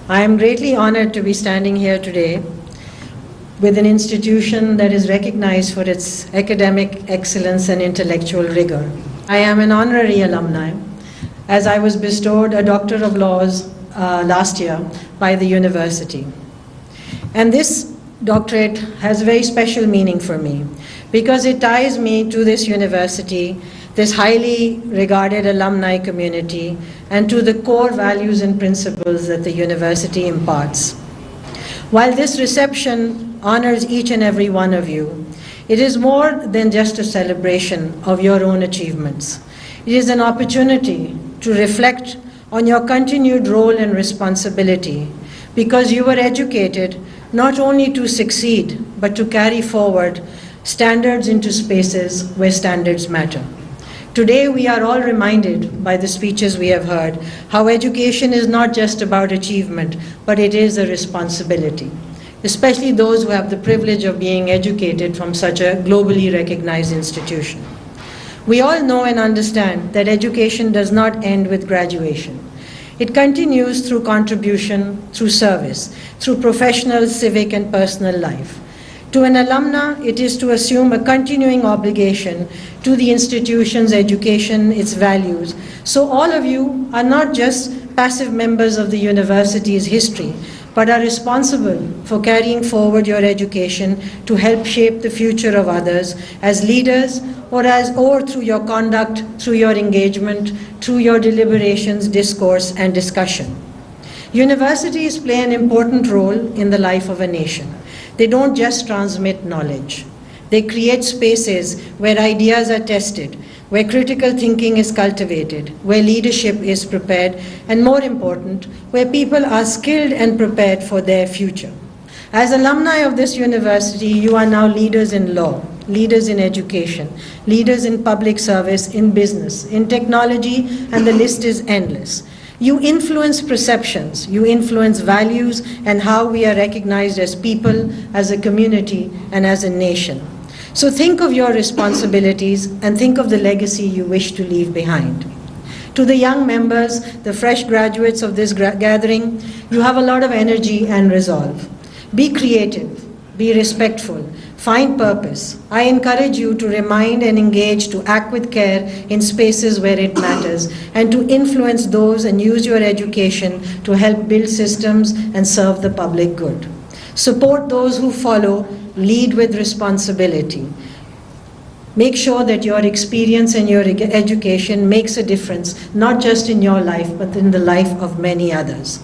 I am greatly honored to be standing here today with an institution that is recognized for its academic excellence and intellectual rigor. I am an honorary alumni, as I was bestowed a Doctor of Laws last year by the university. And this doctorate has very special meaning for me because it ties me to this university, this highly regarded alumni community, and to the core values and principles that the university imparts. While this reception honors each and every one of you, it is more than just a celebration of your own achievements. It is an opportunity to reflect on your continued role and responsibility because you were educated not only to succeed, but to carry forward standards into spaces where standards matter. Today, we are all reminded by the speeches we have heard how education is not just about achievement, but it is a responsibility, especially those who have the privilege of being educated from such a globally recognized institution. We all know and understand that education does not end with graduation. It continues through contribution, through service, through professional, civic, and personal life. To an alumna, it is to assume a continuing obligation to the institution's education, its values. So all of you are not just passive members of the university's history, but are responsible for carrying forward your education to help shape the future of others as leaders or through your conduct, through your engagement, through your deliberations, discourse, and discussion. Universities play an important role in the life of a nation. They don't just transmit knowledge. They create spaces where ideas are tested, where critical thinking is cultivated, where leadership is prepared, and more important, where people are skilled and prepared for their future. As alumni of this university, you are now leaders in law, leaders in education, leaders in public service, in business, in technology, and the list is endless. You influence perceptions, you influence values and how we are recognized as people, as a community, and as a nation. So think of your responsibilities and think of the legacy you wish to leave behind. To the young members, the fresh graduates of this gathering, you have a lot of energy and resolve. Be creative, be respectful, find purpose. I encourage you to remind and engage, to act with care in spaces where it matters, and to influence those and use your education to help build systems and serve the public good. Support those who follow, lead with responsibility. Make sure that your experience and your education makes a difference, not just in your life, but in the life of many others.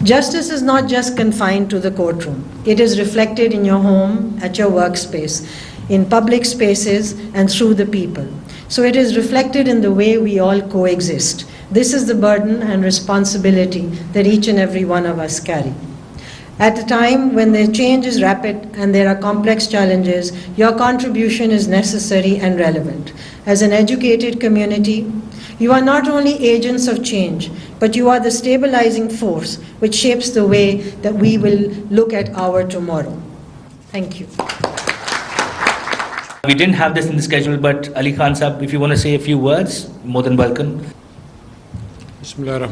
Justice is not just confined to the courtroom. It is reflected in your home, at your workspace, in public spaces, and through the people. So it is reflected in the way we all coexist. This is the burden and responsibility that each and every one of us carry. At a time when the change is rapid and there are complex challenges, your contribution is necessary and relevant. As an educated community, you are not only agents of change, but you are the stabilizing force which shapes the way that we will look at our tomorrow. Thank you. We didn't have this in the schedule, but Ali Khan Sahab, if you want to say a few words, more than welcome. Bismillah